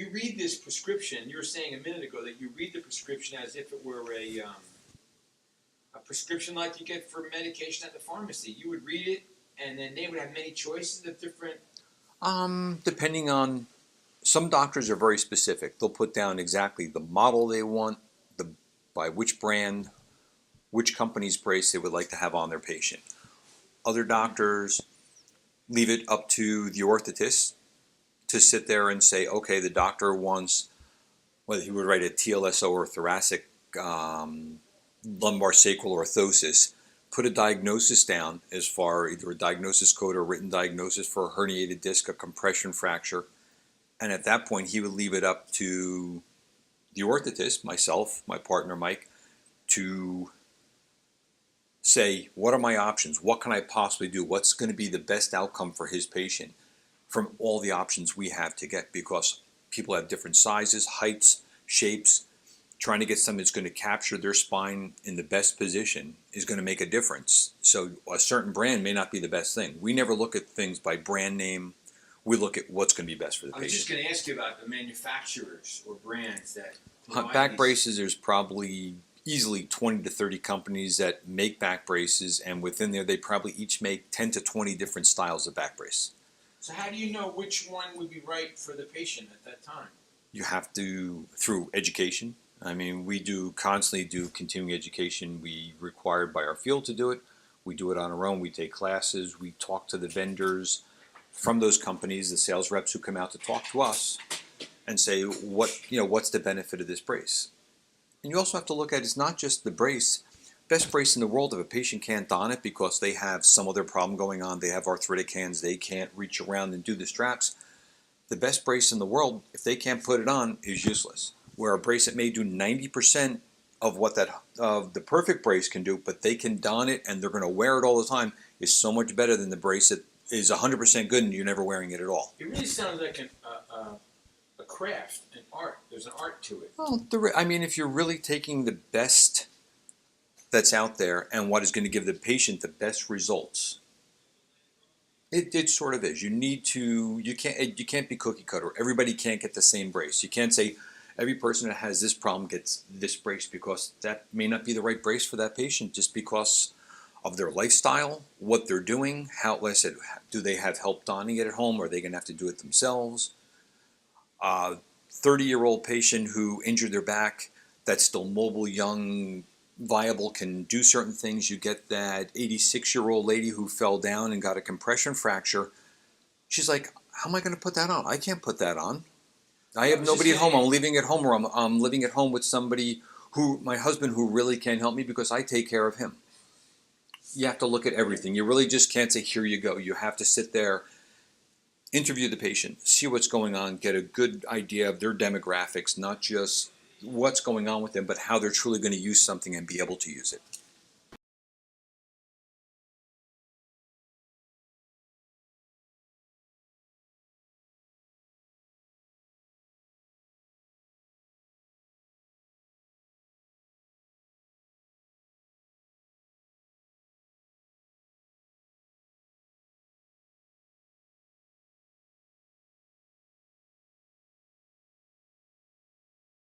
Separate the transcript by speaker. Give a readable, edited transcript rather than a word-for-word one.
Speaker 1: you read this prescription. You were saying a minute ago that you read the prescription as if it were a prescription like you get for medication at the pharmacy. You would read it, and then they would have many choices of different.
Speaker 2: Depending on, some doctors are very specific. They'll put down exactly the model they want, by which brand, which company's brace they would like to have on their patient. Other doctors leave it up to the orthotist to sit there and say, okay, the doctor wants, whether he would write a TLSO or thoracic lumbar sacral orthosis, put a diagnosis down as far, either a diagnosis code or a written diagnosis for a herniated disc, a compression fracture. And at that point, he would leave it up to the orthotist, myself, my partner Mike, to say, what are my options? What can I possibly do? What's going to be the best outcome for his patient from all the options we have to get? Because people have different sizes, heights, shapes. Trying to get something that's going to capture their spine in the best position is going to make a difference. So a certain brand may not be the best thing. We never look at things by brand name. We look at what's going to be best for the patient.
Speaker 1: I was just going to ask you about the manufacturers or brands that
Speaker 2: back braces. There's probably easily 20 to 30 companies that make back braces, and within there they probably each make 10 to 20 different styles of back brace.
Speaker 1: So how do you know which one would be right for the patient at that time?
Speaker 2: You have to, through education. I mean, we constantly do continuing education. We required by our field to do it. We do it on our own. We take classes. We talk to the vendors from those companies, the sales reps who come out to talk to us and say, what's the benefit of this brace? And you also have to look at, it's not just the brace. Best brace in the world, if a patient can't don it because they have some other problem going on, they have arthritic hands, they can't reach around and do the straps, the best brace in the world, if they can't put it on, is useless. Where a brace that may do 90% of what the perfect brace can do, but they can don it and they're going to wear it all the time, is so much better than the brace that is 100% good and you're never wearing it at all.
Speaker 1: It really sounds like a craft, an art. There's an art to it.
Speaker 2: Well, I mean, if you're really taking the best that's out there and what is going to give the patient the best results, it sort of is. You can't be cookie cutter. Everybody can't get the same brace. You can't say every person that has this problem gets this brace, because that may not be the right brace for that patient just because of their lifestyle, what they're doing, do they have help donning it at home, or are they going to have to do it themselves? 30-year-old patient who injured their back, that's still mobile, young, viable, can do certain things. You get that 86-year-old lady who fell down and got a compression fracture. She's like, how am I going to put that on? I can't put that on. I have nobody at home. I'm living at home, or I'm living at home with somebody my husband, who really can't help me because I take care of him. You have to look at everything. You really just can't say, here you go. You have to sit there, interview the patient, see what's going on, get a good idea of their demographics, not just what's going on with them, but how they're truly going to use something and be able to use it.